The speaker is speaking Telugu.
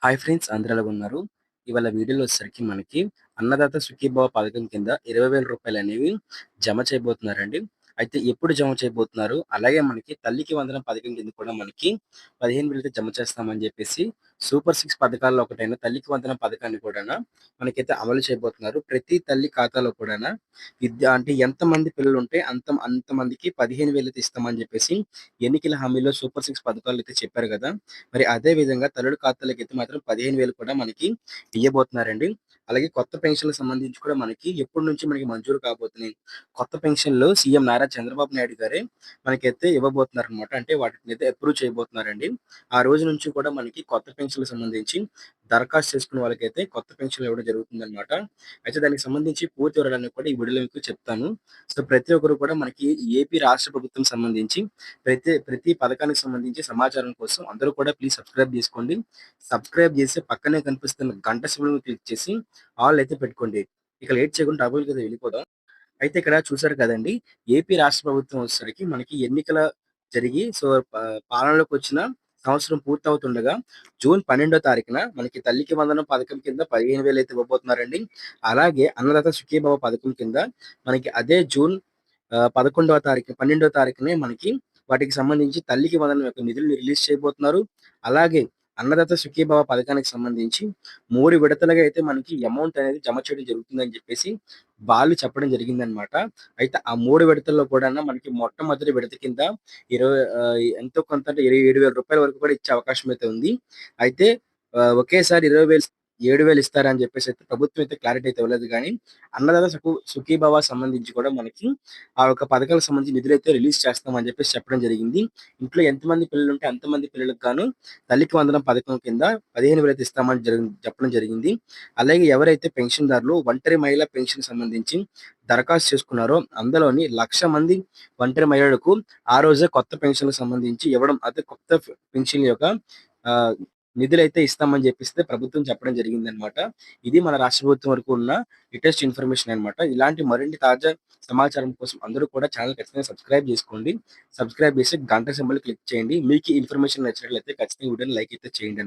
హాయ్ ఫ్రెండ్స్, అందరూ ఎలాగున్నారు? ఇవాళ వీడియోలో వచ్చేసరికి మనకి అన్నదాత సుఖీభవ పథకం కింద రూ. 20,000 అనేవి జమ చేయబోతున్నారండి. అయితే ఎప్పుడు జమ చేయబోతున్నారు? అలాగే మనకి తల్లికి వందనం పథకం కింద కూడా మనకి 15,000 అయితే జమ చేస్తామని చెప్పేసి సూపర్ సిక్స్ పథకాల్లో ఒకటైన తల్లికి వందనం పథకాన్ని కూడాను మనకైతే అమలు చేయబోతున్నారు. ప్రతి తల్లి ఖాతాలో కూడాను విద్య అంటే ఎంతమంది పిల్లలుంటే అంతమందికి 15,000 అయితే ఇస్తామని చెప్పేసి ఎన్నికల హామీలో సూపర్ సిక్స్ పథకాల్లో అయితే చెప్పారు కదా! మరి అదే విధంగా తల్లుల ఖాతాలకైతే మాత్రం 15,000 కూడా మనకి ఇయ్యబోతున్నారండి. అలాగే కొత్త పెన్షన్‌లకు సంబంధించి కూడా మనకి ఎప్పటి నుంచి మనకి మంజూరు కాబోతున్నాయి. కొత్త పెన్షన్‌లు సీఎం నారా చంద్రబాబు నాయుడు గారే మనకైతే ఇవ్వబోతున్నారనమాట. అంటే వాటినైతే అప్రూవ్ చేయబోతున్నారండి. ఆ రోజు నుంచి కూడా మనకి కొత్త పెన్షన్‌లకు సంబంధించి దరఖాస్తు చేసుకున్న వాళ్ళకైతే కొత్త పెన్షన్‌లు ఇవ్వడం జరుగుతుందనమాట. అయితే దానికి సంబంధించి పూర్తి వివరాలన్నీ కూడా ఈ వీడియోలో మీకు చెప్తాను. సో, ప్రతి ఒక్కరు కూడా మనకి ఏపీ రాష్ట్ర ప్రభుత్వం సంబంధించి ప్రతి పథకానికి సంబంధించి సమాచారం కోసం అందరూ కూడా ప్లీజ్ సబ్స్క్రైబ్ చేసుకోండి. సబ్స్క్రైబ్ చేసి పక్కనే కనిపిస్తున్న గంట సింబల్‌ని క్లిక్ చేసి ఆల్ అయితే పెట్టుకోండి. ఇక లేట్ చేయకుండా టాపిక్‌లోకి వెళ్ళిపోదాం. అయితే ఇక్కడ చూసారు కదండీ! ఏపీ రాష్ట్ర ప్రభుత్వం వచ్చేసరికి మనకి ఎన్నికల జరిగి పాలనలోకొచ్చిన సంవత్సరం పూర్తవుతుండగా జూన్ 12వ తారీఖున మనకి తల్లికి వందనం పథకం కింద 15,000 అయితే ఇవ్వబోతున్నారండి. అలాగే అన్నదాత సుఖీభవ పథకం కింద మనకి అదే జూన్ 11వ తారీఖు 12వ తారీఖునే మనకి వాటికి సంబంధించి తల్లికి వందనం యొక్క నిధులను రిలీజ్ చేయబోతున్నారు. అలాగే అన్నదాత సుఖీభవ పథకానికి సంబంధించి 3 విడతలుగా అయితే మనకి అమౌంట్ అనేది జమ చేయడం జరుగుతుందని చెప్పేసి వాళ్ళు చెప్పడం జరిగిందనమాట. అయితే ఆ 3 విడతల్లో కూడాను మనకి మొట్టమొదటి విడత కింద ఎంతో కొంత అంటే రూ. 27,000 వరకు కూడా ఇచ్చే అవకాశం అయితే ఉంది. అయితే ఒకేసారి 7,000 ఇస్తారని చెప్పేసి ప్రభుత్వం అయితే క్లారిటీ అయితే ఇవ్వలేదు గానీ, అన్నదాత సుఖీభవ సంబంధించి కూడా మనకి ఆ యొక్క పథకాలకు సంబంధించి నిధులైతే రిలీజ్ చేస్తామని చెప్పేసి చెప్పడం జరిగింది. ఇంట్లో ఎంతమంది పిల్లలుంటే అంతమంది పిల్లలకు గాను తల్లికి వందనం పథకం కింద 15,000 అయితే ఇస్తామని చెప్పడం జరిగింది. అలాగే ఎవరైతే పెన్షన్‌దారులు ఒంటరి మహిళా పెన్షన్ సంబంధించి దరఖాస్తు చేసుకున్నారో అందులోని 1,00,000 మంది ఒంటరి మహిళలకు ఆ రోజే కొత్త పెన్షన్‌లకు సంబంధించి ఇవ్వడం అదే కొత్త పెన్షన్ యొక్క ఆహ్, నిధులైతే ఇస్తామని చెప్పేసి ప్రభుత్వం చెప్పడం జరిగిందనమాట. ఇది మన రాష్ట్ర ప్రభుత్వం వరకు ఉన్న లేటెస్ట్ ఇన్ఫర్మేషన్ అనమాట. ఇలాంటి మరిన్ని తాజా సమాచారం కోసం అందరూ కూడా ఛానెల్ ఖచ్చితంగా సబ్స్క్రైబ్ చేసుకోండి. సబ్స్క్రైబ్ చేసి గంట సింబల్ క్లిక్ చేయండి. మీకు ఈ ఇన్ఫర్మేషన్ నచ్చినట్లయితే ఖచ్చితంగా ఈ వీడియోని లైక్ అయితే చేయండి.